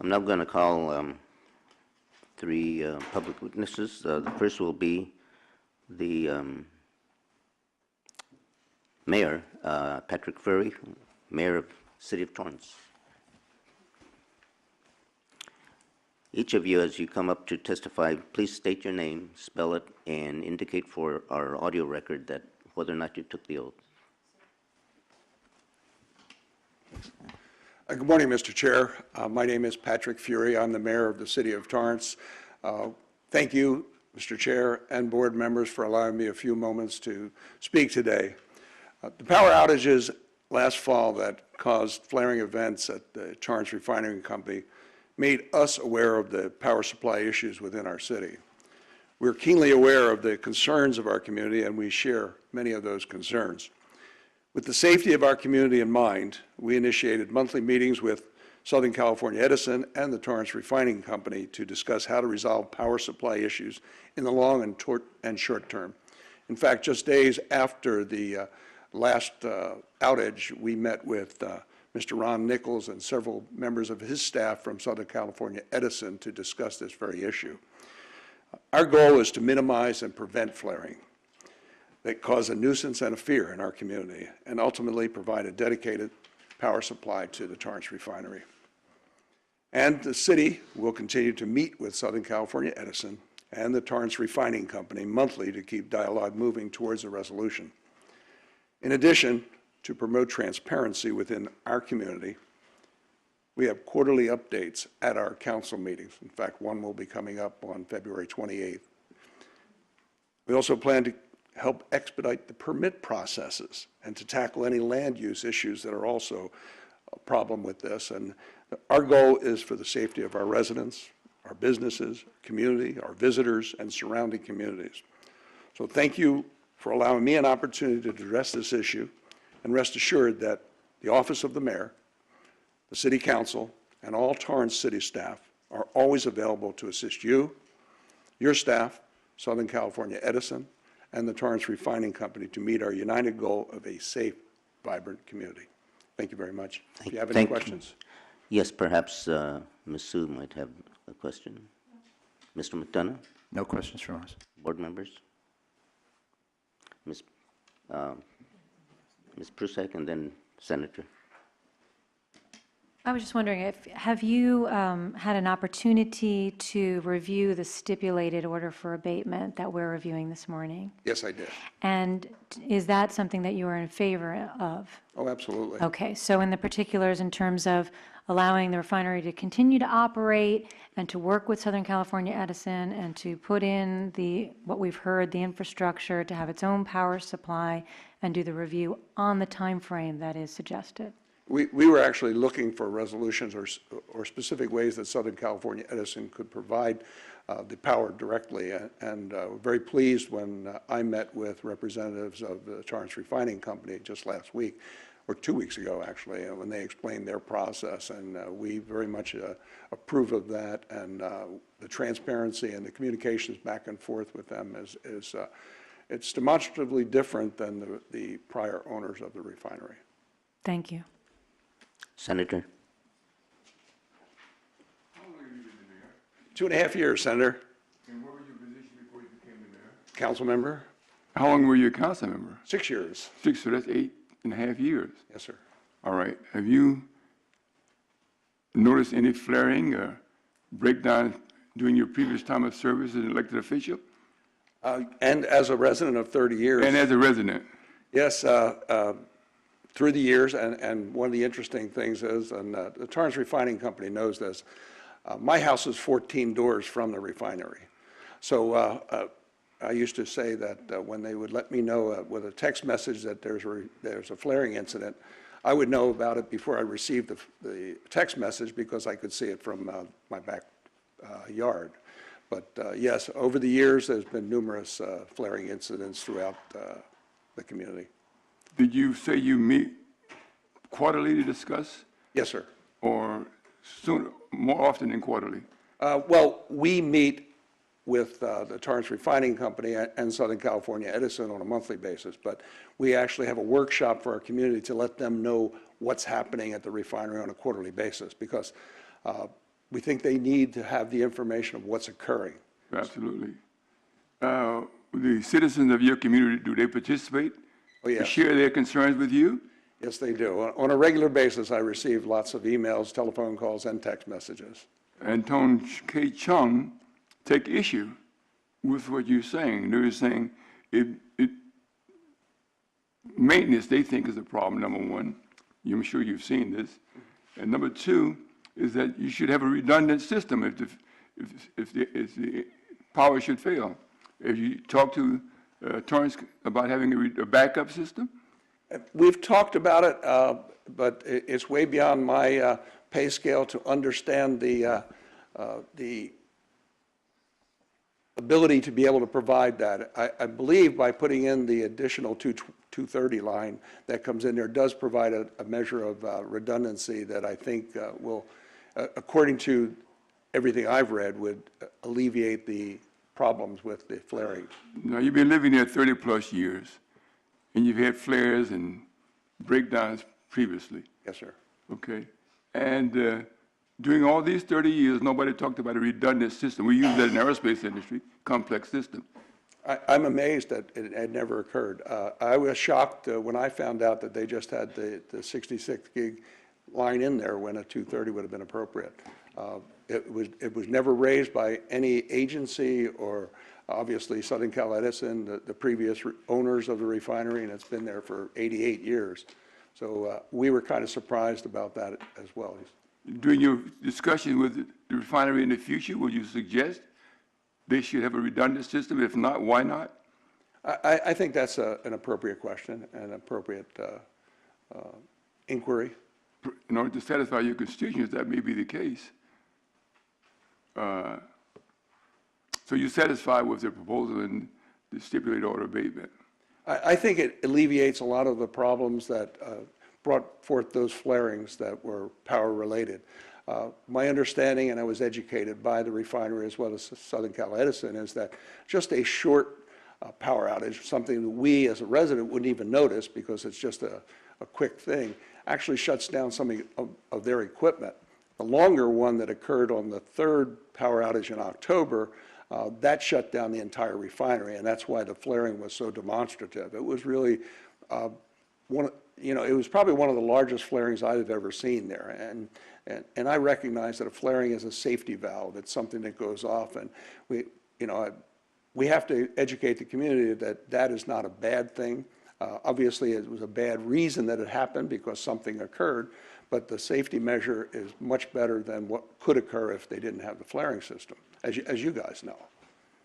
I'm now going to call three public witnesses. The first will be the Mayor, Patrick Furey, Mayor of City of Torrance. Each of you, as you come up to testify, please state your name, spell it, and indicate for our audio record that whether or not you took the oath. Good morning, Mr. Chair. My name is Patrick Furey. I'm the Mayor of the City of Torrance. Thank you, Mr. Chair and board members, for allowing me a few moments to speak today. The power outages last fall that caused flaring events at the Torrance Refining Company made us aware of the power supply issues within our city. We're keenly aware of the concerns of our community, and we share many of those concerns. With the safety of our community in mind, we initiated monthly meetings with Southern California Edison and the Torrance Refining Company to discuss how to resolve power supply issues in the long and short term. In fact, just days after the last outage, we met with Mr. Ron Nichols and several members of his staff from Southern California Edison to discuss this very issue. Our goal is to minimize and prevent flaring that cause a nuisance and a fear in our community, and ultimately provide a dedicated power supply to the Torrance Refinery. And the city will continue to meet with Southern California Edison and the Torrance Refining Company monthly to keep dialogue moving towards a resolution. In addition, to promote transparency within our community, we have quarterly updates at our council meetings. In fact, one will be coming up on February 28th. We also plan to help expedite the permit processes and to tackle any land use issues that are also a problem with this. And our goal is for the safety of our residents, our businesses, community, our visitors, and surrounding communities. So thank you for allowing me an opportunity to address this issue, and rest assured that the Office of the Mayor, the City Council, and all Torrance City staff are always available to assist you, your staff, Southern California Edison, and the Torrance Refining Company to meet our united goal of a safe, vibrant community. Thank you very much. If you have any questions. Yes, perhaps Ms. Sue might have a question. Mr. McDonough? No questions from us. Board members? Ms. Prusak, and then Senator. I was just wondering, have you had an opportunity to review the stipulated order for abatement that we're reviewing this morning? Yes, I did. And is that something that you are in favor of? Oh, absolutely. Okay, so in the particulars in terms of allowing the refinery to continue to operate and to work with Southern California Edison and to put in what we've heard, the infrastructure to have its own power supply and do the review on the time frame that is suggested? We were actually looking for resolutions or specific ways that Southern California Edison could provide the power directly, and we're very pleased when I met with representatives of the Torrance Refining Company just last week, or 2 weeks ago actually, when they explained their process, and we very much approve of that, and the transparency and the communications back and forth with them is it's demonstratively different than the prior owners of the refinery. Thank you. Senator? How long have you been the mayor? 2.5 years, Senator. And what was your position before you became the mayor? Council member? How long were you a council member? 6 years. 6, so that's 8.5 years. Yes, sir. All right. Have you noticed any flaring or breakdown during your previous time of service as an elected official? And as a resident of 30 years. And as a resident? Yes, through the years, and one of the interesting things is, and the Torrance Refining Company knows this, my house is 14 doors from the refinery. So I used to say that when they would let me know with a text message that there's a flaring incident, I would know about it before I received the text message because I could see it from my back yard. But yes, over the years, there's been numerous flaring incidents throughout the community. Did you say you meet quarterly to discuss? Yes, sir. Or more often than quarterly? Well, we meet with the Torrance Refining Company and Southern California Edison on a monthly basis, but we actually have a workshop for our community to let them know what's happening at the refinery on a quarterly basis, because we think they need to have the information of what's occurring. Absolutely. The citizens of your community, do they participate? Oh, yes. To share their concerns with you? Yes, they do. On a regular basis, I receive lots of emails, telephone calls, and text messages. And Tone K. Chung take issue with what you're saying. They're saying maintenance, they think, is a problem, number one. I'm sure you've seen this. And number two is that you should have a redundant system if the power should fail. Have you talked to Torrance about having a backup system? We've talked about it, but it's way beyond my pay scale to understand the ability to be able to provide that. I believe by putting in the additional 230 line that comes in there does provide a measure of redundancy that I think will, according to everything I've read, would alleviate the problems with the flaring. Now, you've been living there 30-plus years, and you've had flares and breakdowns previously. Yes, sir. Okay. And during all these 30 years, nobody talked about a redundant system. We use that in the aerospace industry, complex system. I'm amazed that it had never occurred. I was shocked when I found out that they just had the 66 gig line in there when a 230 would have been appropriate. It was never raised by any agency or obviously Southern Cal Edison, the previous owners of the refinery, and it's been there for 88 years. So we were kind of surprised about that as well. During your discussion with the refinery in the future, will you suggest they should have a redundant system? If not, why not? I think that's an appropriate question, an appropriate inquiry. In order to satisfy your constituents, that may be the case. So you're satisfied with the proposal and the stipulated order abatement? I think it alleviates a lot of the problems that brought forth those flarings that were power-related. My understanding, and I was educated by the refinery as well as Southern Cal Edison, is that just a short power outage, something that we as a resident wouldn't even notice because it's just a quick thing, actually shuts down some of their equipment. The longer one that occurred on the third power outage in October, that shut down the entire refinery, and that's why the flaring was so demonstrative. It was really it was probably one of the largest flarings I've ever seen there, and I recognize that a flaring is a safety valve. It's something that goes off, and we have to educate the community that that is not a bad thing. Obviously, it was a bad reason that it happened because something occurred, but the safety measure is much better than what could occur if they didn't have the flaring system, as you guys know.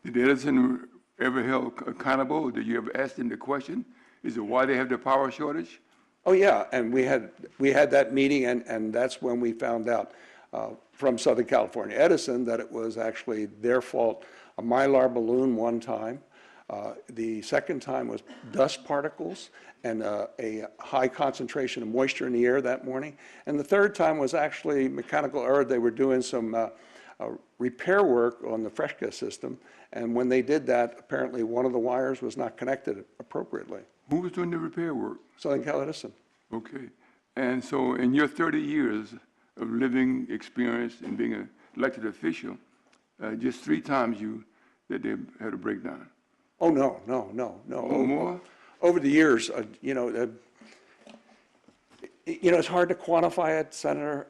Did Edison ever held accountable? Did you ever ask them the question? Is it why they have the power shortage? Oh, yeah, and we had that meeting, and that's when we found out from Southern California Edison that it was actually their fault. A Mylar balloon one time. The second time was dust particles and a high concentration of moisture in the air that morning. And the third time was actually mechanical error. They were doing some repair work on the Fresca system, and when they did that, apparently one of the wires was not connected appropriately. Who was doing the repair work? Southern Cal Edison. Okay. And so in your 30 years of living experience and being an elected official, just 3 times that they had a breakdown. Oh, no. Oh, more? Over the years, it's hard to quantify it, Senator.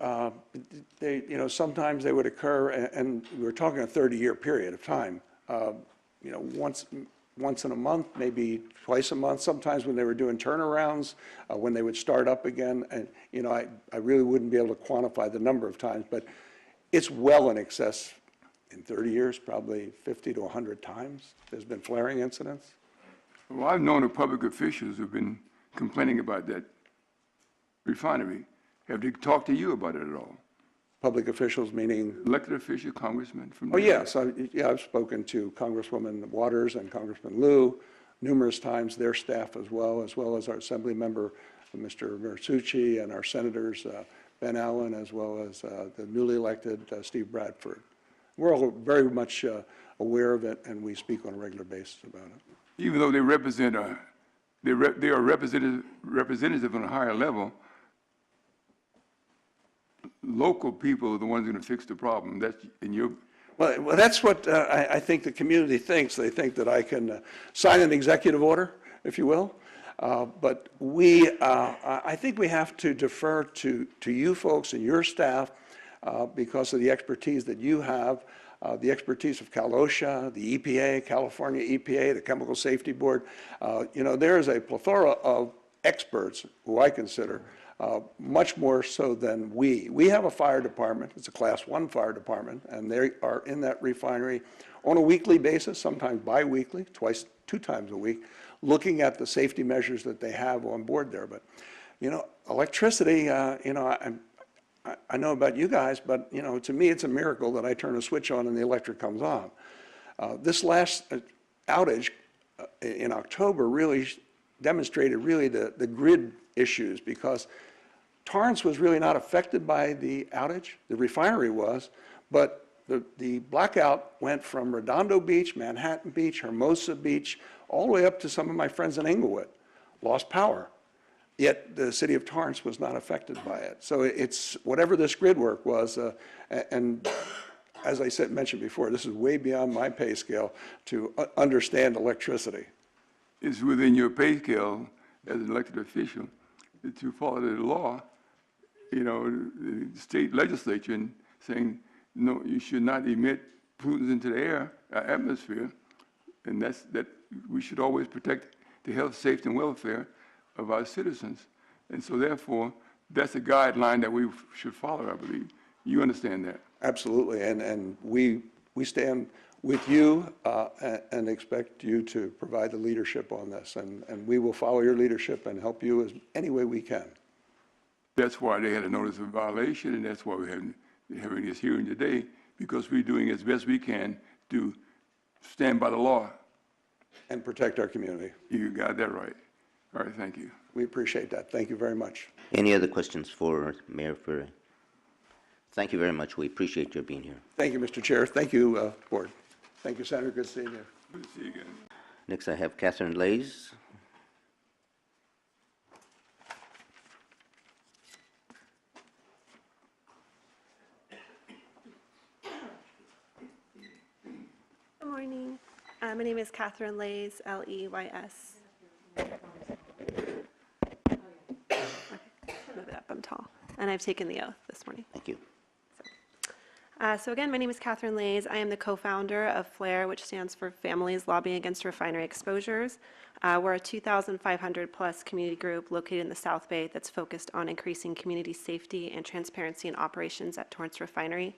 Sometimes they would occur, and we're talking a 30-year period of time. Once in a month, maybe twice a month. Sometimes when they were doing turnarounds, when they would start up again, and I really wouldn't be able to quantify the number of times, but it's well in excess. In 30 years, probably 50 to 100 times there's been flaring incidents. Well, I've known of public officials who've been complaining about that refinery. Have they talked to you about it at all? Public officials meaning? Elected official, congressman from Oh, yes. I've spoken to Congresswoman Waters and Congressman Liu numerous times, their staff as well as our Assembly member, Mr. Mersucci, and our senators, Ben Allen, as well as the newly elected Steve Bradford. We're all very much aware of it, and we speak on a regular basis about it. Even though they represent they are representative on a higher level, local people are the ones going to fix the problem. That's in your. Well, that's what I think the community thinks. They think that I can sign an executive order, if you will. But I think we have to defer to you folks and your staff because of the expertise that you have, the expertise of Cal OSHA, the EPA, California EPA, the Chemical Safety Board. You know, there is a plethora of experts who I consider much more so than we. We have a fire department. It's a Class 1 fire department, and they are in that refinery on a weekly basis, sometimes bi-weekly, two times a week, looking at the safety measures that they have on board there. But, you know, electricity, you know, I know about you guys, but, you know, to me, it's a miracle that I turn a switch on and the electric comes on. This last outage in October really demonstrated really the grid issues, because Torrance was really not affected by the outage. The refinery was, but the blackout went from Redondo Beach, Manhattan Beach, Hermosa Beach, all the way up to some of my friends in Inglewood, lost power. Yet the city of Torrance was not affected by it. So it's whatever this grid work was, and as I mentioned before, this is way beyond my pay scale to understand electricity. It's within your pay scale as an elected official to follow the law. You know, the state legislature saying, no, you should not emit pollutants into the air, atmosphere, and that we should always protect the health, safety, and welfare of our citizens. And so therefore, that's a guideline that we should follow, I believe. You understand that? Absolutely, and we stand with you and expect you to provide the leadership on this, and we will follow your leadership and help you as any way we can. That's why they had a notice of violation, and that's why we're having this hearing today, because we're doing as best we can to stand by the law. And protect our community. You got that right. All right, thank you. We appreciate that. Thank you very much. Any other questions for Mayor Furey? Thank you very much. We appreciate your being here. Thank you, Mr. Chair. Thank you, Board. Thank you, Senator. Good seeing you. Good to see you again. Next, I have Catherine Lays. Good morning. My name is Catherine Lays, L-E-Y-S. Okay, move it up, I'm tall. And I've taken the oath this morning. Thank you. So again, my name is Catherine Lays. I am the co-founder of FLARE, which stands for Families Lobbying Against Refinery Exposures. We're a 2,500 plus community group located in the South Bay that's focused on increasing community safety and transparency in operations at Torrance Refinery.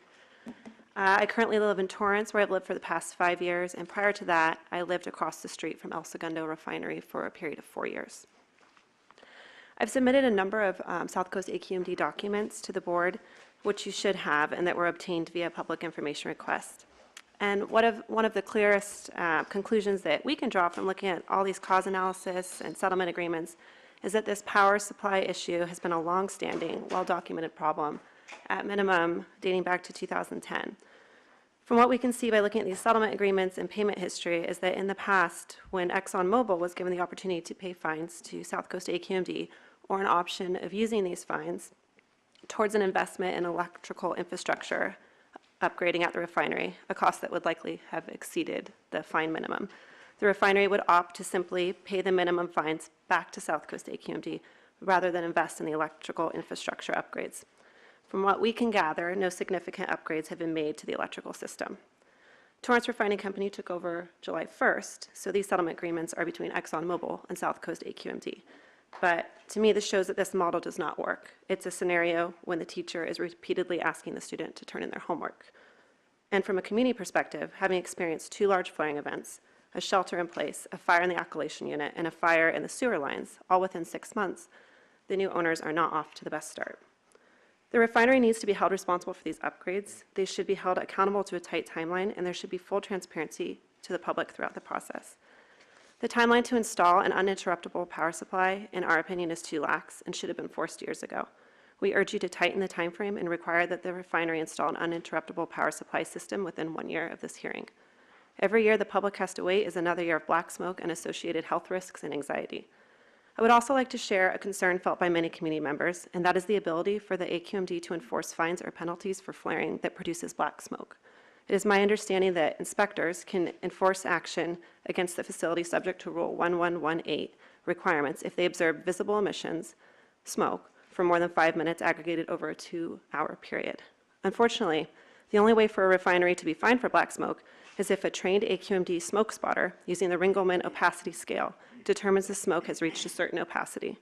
I currently live in Torrance, where I've lived for the past 5 years, and prior to that, I lived across the street from El Segundo Refinery for a period of 4 years. I've submitted a number of South Coast AQMD documents to the board, which you should have, and that were obtained via public information request. And one of the clearest conclusions that we can draw from looking at all these cause analysis and settlement agreements is that this power supply issue has been a long-standing, well-documented problem, at minimum dating back to 2010. From what we can see by looking at these settlement agreements and payment history is that in the past, when ExxonMobil was given the opportunity to pay fines to South Coast AQMD, or an option of using these fines towards an investment in electrical infrastructure upgrading at the refinery, a cost that would likely have exceeded the fine minimum, the refinery would opt to simply pay the minimum fines back to South Coast AQMD rather than invest in the electrical infrastructure upgrades. From what we can gather, no significant upgrades have been made to the electrical system. Torrance Refining Company took over July 1st, so these settlement agreements are between ExxonMobil and South Coast AQMD. But to me, this shows that this model does not work. It's a scenario when the teacher is repeatedly asking the student to turn in their homework. And from a community perspective, having experienced 2 large flaring events, a shelter in place, a fire in the alkylation unit, and a fire in the sewer lines, all within 6 months, the new owners are not off to the best start. The refinery needs to be held responsible for these upgrades. They should be held accountable to a tight timeline, and there should be full transparency to the public throughout the process. The timeline to install an uninterruptible power supply, in our opinion, is too lax and should have been forced years ago. We urge you to tighten the timeframe and require that the refinery install an uninterruptible power supply system within 1 year of this hearing. Every year the public has to wait is another year of black smoke and associated health risks and anxiety. I would also like to share a concern felt by many community members, and that is the ability for the AQMD to enforce fines or penalties for flaring that produces black smoke. It is my understanding that inspectors can enforce action against the facility subject to Rule 1118 requirements if they observe visible emissions, smoke, for more than 5 minutes aggregated over a 2-hour period. Unfortunately, the only way for a refinery to be fined for black smoke is if a trained AQMD smoke spotter, using the Ringelmann opacity scale, determines the smoke has reached a certain opacity.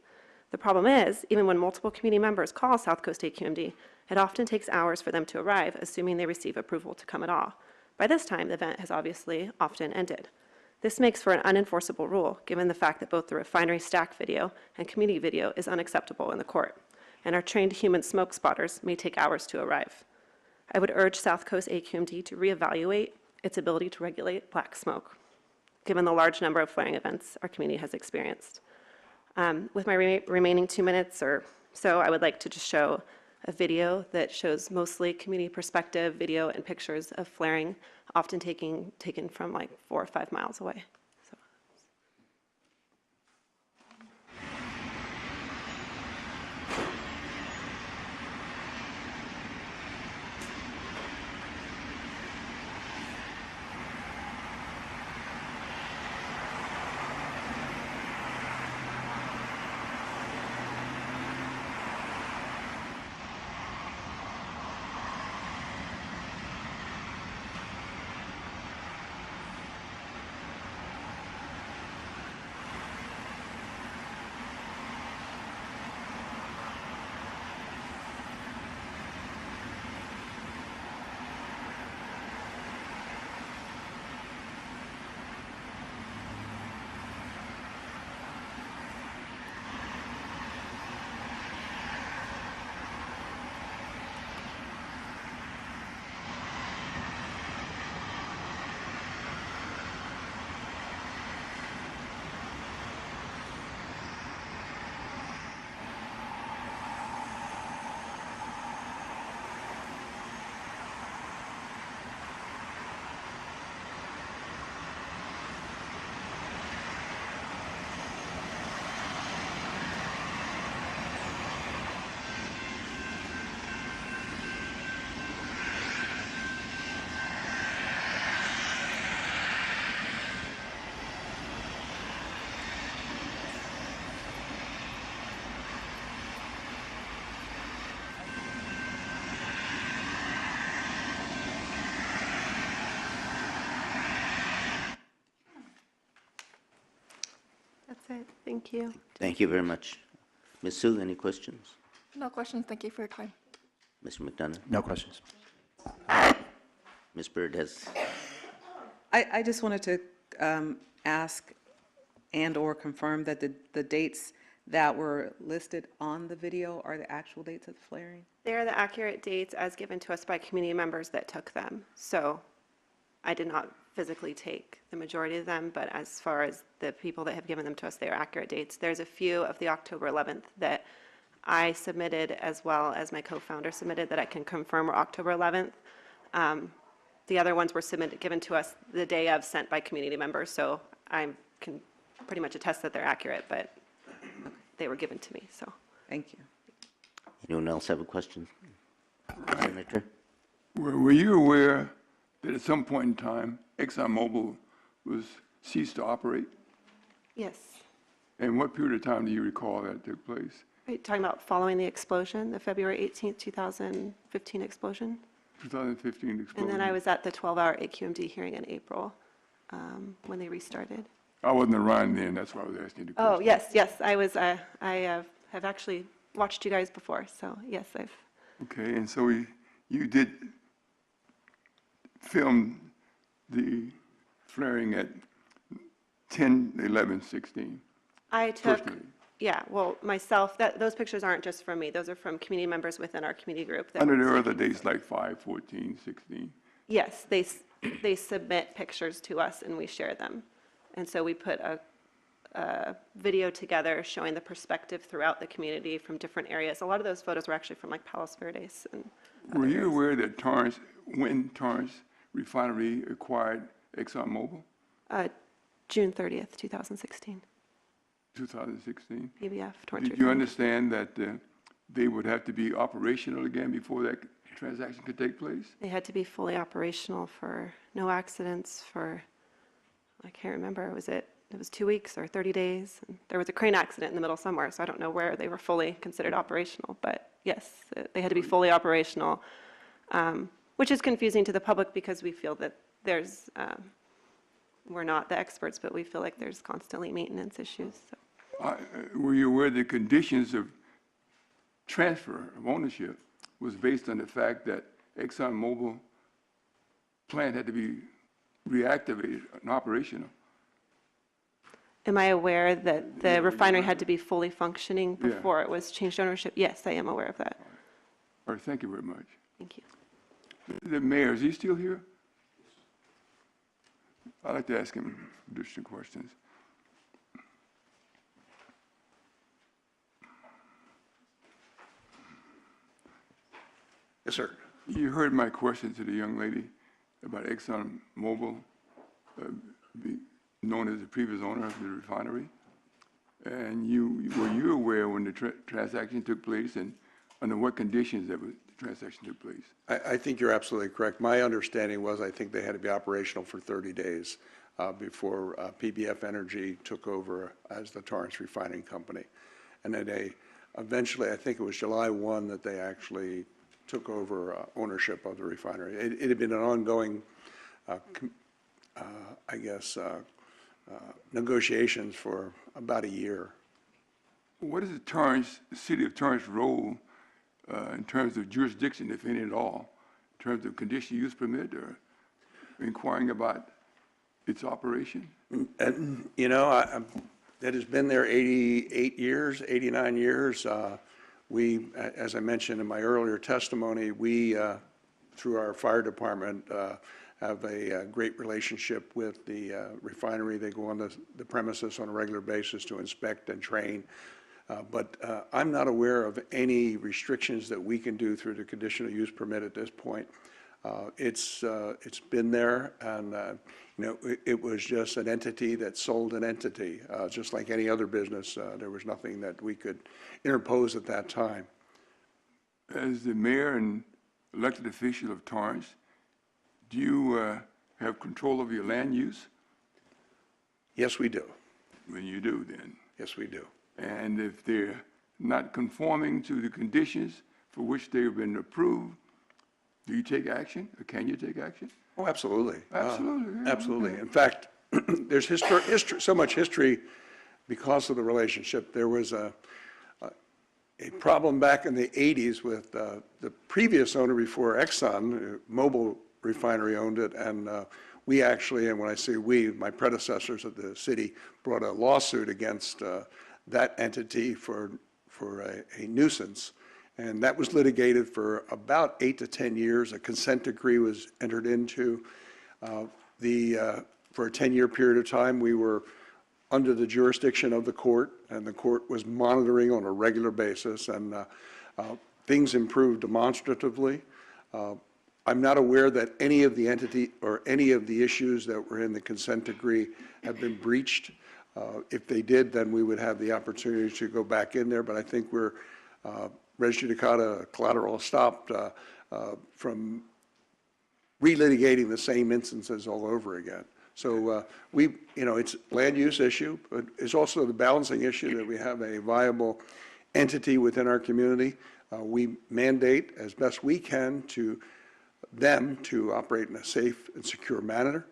The problem is, even when multiple community members call South Coast AQMD, it often takes hours for them to arrive, assuming they receive approval to come at all. By this time, the event has obviously often ended. This makes for an unenforceable rule, given the fact that both the refinery stack video and community video is unacceptable in the court, and our trained human smoke spotters may take hours to arrive. I would urge South Coast AQMD to reevaluate its ability to regulate black smoke, given the large number of flaring events our community has experienced. With my remaining 2 minutes or so, I would like to just show a video that shows mostly community perspective video and pictures of flaring, often taken from like 4 or 5 miles away. So. That's it. Thank you. Thank you very much. Ms. Sue, any questions? No questions. Thank you for your time. Mr. McDonough? No questions. Ms. Byrd has, I just wanted to ask and/or confirm that the dates that were listed on the video are the actual dates of the flaring? They are the accurate dates as given to us by community members that took them. So I did not physically take the majority of them, but as far as the people that have given them to us, they are accurate dates. There's a few of the October 11th that I submitted as well as my co-founder submitted that I can confirm were October 11th. The other ones were given to us the day of, sent by community members, so I can pretty much attest that they're accurate, but they were given to me, so. Thank you. anyone else have a question? Senator? Were you aware that at some point in time, ExxonMobil was ceased to operate? Yes. And what period of time do you recall that took place? Are you talking about following the explosion, the February 18th, 2015 explosion? 2015 explosion? And then I was at the 12-hour AQMD hearing in April when they restarted. I wasn't around then, that's why I was asking the question. Oh, yes, I was, I have actually watched you guys before, so yes, I've. Okay, and so you did film the flaring at 10/11/16? I took, Personally. yeah, well, myself, those pictures aren't just from me, those are from community members within our community group. that Under were there are other taking- dates like 5/14/16? Yes, they submit pictures to us and we share them. And so we put a video together showing the perspective throughout the community from different areas. A lot of those photos were actually from like Palos Verdes and Were you aware that Torrance Refinery acquired ExxonMobil? June 30th, 2016. 2016. PBF, Torrance Did you Refinery. understand that they would have to be operational again before that transaction could take place? They had to be fully operational for no accidents for, I can't remember, it was 2 weeks or 30 days? And there was a crane accident in the middle somewhere, so I don't know where they were fully considered operational. But yes, they had to be fully operational, which is confusing to the public because we feel that there's, we're not the experts, but we feel like there's constantly maintenance issues. So. Were you aware the conditions of transfer of ownership was based on the fact that ExxonMobil plant had to be reactivated and operational? Am I aware that the refinery had to be fully functioning Yeah. before it was changed ownership? Yes, I am aware of that. All right, thank you very much. Thank you. The mayor, is he still here? I'd like to ask him additional questions. Yes, sir. You heard my question to the young lady about ExxonMobil, known as the previous owner of the refinery. And were you aware when the transaction took place and under what conditions the transaction took place? I think you're absolutely correct. My understanding was I think they had to be operational for 30 days before PBF Energy took over as the Torrance Refining Company. And then eventually, I think it was July 1 that they actually took over ownership of the refinery. It had been an ongoing, negotiations for about a year. What is the city of Torrance role in terms of jurisdiction, if any at all, in terms of conditional use permit or inquiring about its operation? And, you know, that has been there 88 years, 89 years. We, as I mentioned in my earlier testimony, we, through our fire department, have a great relationship with the refinery. They go on the premises on a regular basis to inspect and train. But I'm not aware of any restrictions that we can do through the conditional use permit at this point. It's been there, and you know, it was just an entity that sold an entity, just like any other business. There was nothing that we could interpose at that time. As the mayor and elected official of Torrance, do you have control of your land use? Yes, we do. When you do, then. Yes, we do. And if they're not conforming to the conditions for which they've been approved, do you take action, or can you take action? Oh, absolutely. Absolutely, yeah, Absolutely. okay. In fact, there's so much history because of the relationship. There was a problem back in the 80s with the previous owner before Exxon, Mobil Refinery owned it, and we actually, and when I say we, my predecessors at the city brought a lawsuit against that entity for a nuisance. And that was litigated for about 8 to 10 years. A consent decree was entered into. For a 10-year period of time, we were under the jurisdiction of the court, and the court was monitoring on a regular basis, and things improved demonstratively. I'm not aware that any of the entity or any of the issues that were in the consent decree have been breached. If they did, then we would have the opportunity to go back in there, but I think we're res judicata, collateral stopped from relitigating the same instances all over again. So you know, it's a land use issue, but it's also the balancing issue that we have a viable entity within our community. We mandate as best we can to them to operate in a safe and secure manner.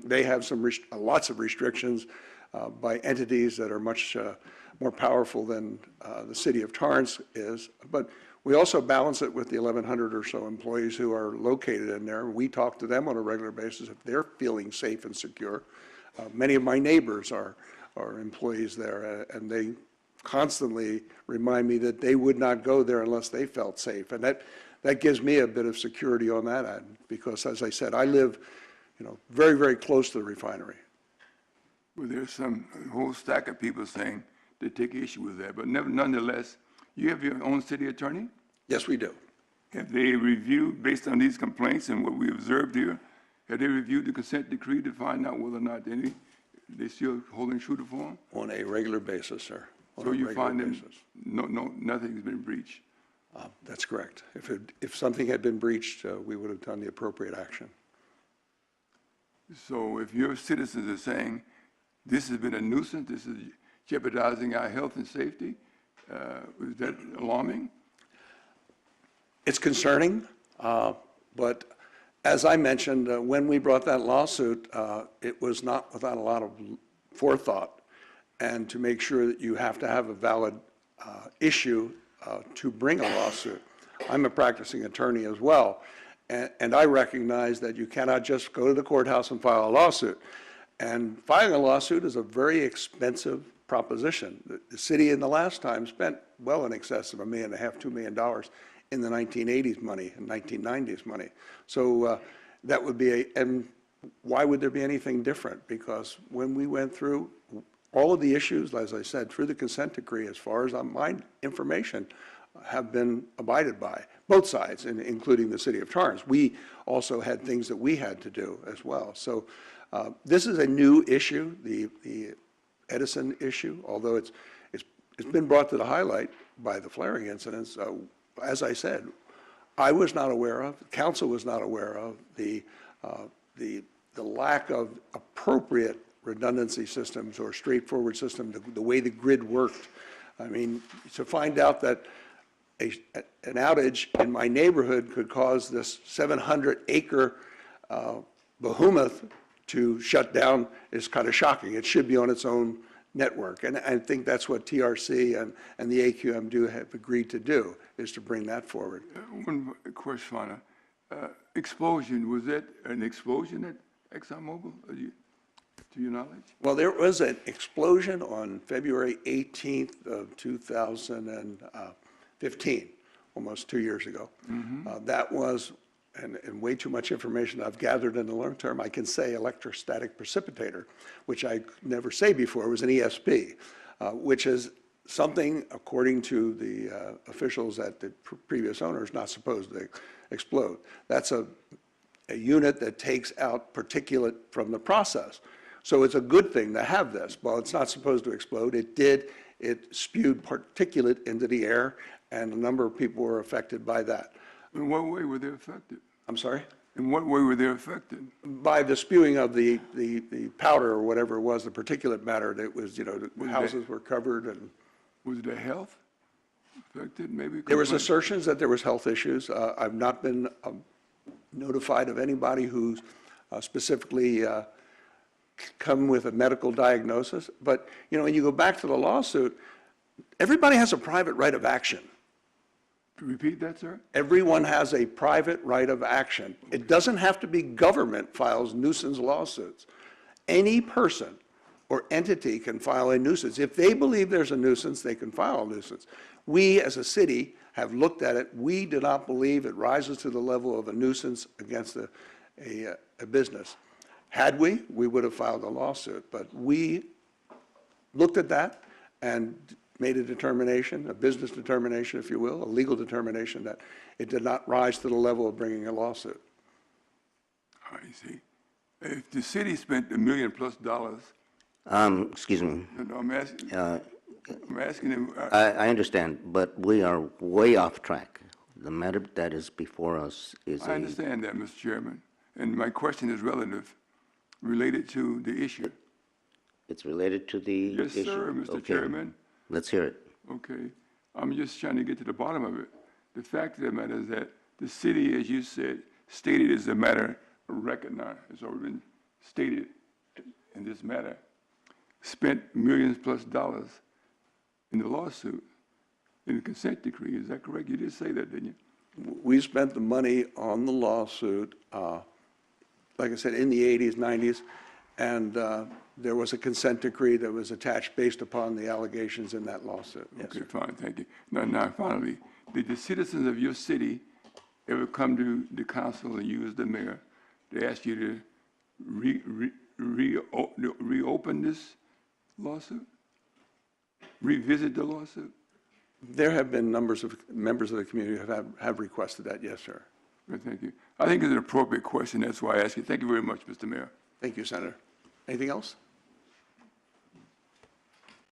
They have lots of restrictions by entities that are much more powerful than the city of Torrance is. But we also balance it with the 1,100 or so employees who are located in there. We talk to them on a regular basis if they're feeling safe and secure. Many of my neighbors are employees there, and they constantly remind me that they would not go there unless they felt safe. And that gives me a bit of security on that end, because as I said, I live, you know, very, very close to the refinery. Well, there's a whole stack of people saying they take issue with that, but nonetheless, you have your own city attorney? Yes, we do. Have they reviewed, based on these complaints and what we observed here, have they reviewed the consent decree to find out whether or not any They still holding true to form? On a regular basis, sir. On So a you regular find them, basis. nothing's been breached? That's correct. If something had been breached, we would have done the appropriate action. So if your citizens are saying, this has been a nuisance, this is jeopardizing our health and safety, is that alarming? It's concerning, but as I mentioned, when we brought that lawsuit, it was not without a lot of forethought, and to make sure that you have to have a valid issue to bring a lawsuit. I'm a practicing attorney as well, and I recognize that you cannot just go to the courthouse and file a lawsuit. And filing a lawsuit is a very expensive proposition. The city in the last time spent well in excess of $1.5 million, $2 million in the 1980s money and 1990s money. So that would be and why would there be anything different? Because when we went through all of the issues, as I said, through the consent decree, as far as my information, have been abided by, both sides, including the city of Torrance. We also had things that we had to do as well. So this is a new issue, the Edison issue, although it's been brought to the highlight by the flaring incidents. As I said, I was not aware of, council was not aware of the lack of appropriate redundancy systems or straightforward system, the way the grid worked. I mean, to find out that an outage in my neighborhood could cause this 700-acre behemoth to shut down is kind of shocking. It should be on its own network. And I think that's what TRC and the AQMD have agreed to do, is to bring that forward. One question, Fana. Explosion, was that an explosion at ExxonMobil, to your knowledge? Well, there was an explosion on February 18th of 2015, almost 2 years ago. That was, and way too much information I've gathered in the long term, I can say electrostatic precipitator, which I never say before, was an ESP, which is something, according to the officials at the previous owner, is not supposed to explode. That's a unit that takes out particulate from the process. So it's a good thing to have this. While it's not supposed to explode, it did. It spewed particulate into the air, and a number of people were affected by that. In what way were they affected? I'm sorry? In what way were they affected? By the spewing of the powder or whatever it was, the particulate matter that was, the houses were covered and. Was their health affected, maybe? There was assertions that there was health issues. I've not been notified of anybody who's specifically come with a medical diagnosis. But, when you go back to the lawsuit, everybody has a private right of action. Repeat that, sir? Everyone has a private right of action. It doesn't have to be government files nuisance lawsuits. Any person or entity can file a nuisance. If they believe there's a nuisance, they can file a nuisance. We, as a city, have looked at it. We do not believe it rises to the level of a nuisance against a business. Had we would have filed a lawsuit. But we looked at that and made a determination, a business determination, if you will, a legal determination, that it did not rise to the level of bringing a lawsuit. I see. If the city spent $1 million+ Excuse me. no, I'm asking him. I understand, but we are way off track. The matter that is before us is I understand that, Mr. Chairman, and my question is related to the issue. It's related to the issue? Yes, sir, Mr. Okay. Chairman. Let's hear it. Okay, I'm just trying to get to the bottom of it. The fact of the matter is that the city, as you said, stated is a matter recognized. It's already been stated in this matter. Spent millions+ in the lawsuit, in the consent decree. Is that correct? You did say that, didn't you? We spent the money on the lawsuit, like I said, in the 80s, 90s, and there was a consent decree that was attached based upon the allegations in that lawsuit. Yes, Okay, sir. fine, thank you. Now, finally, did the citizens of your city ever come to the council and use the mayor to ask you to reopen this lawsuit? Revisit the lawsuit? There have been members of the community who have requested that, yes, sir. Well, thank you. I think it's an appropriate question. That's why I ask you. Thank you very much, Mr. Mayor. Thank you, Senator. Anything else?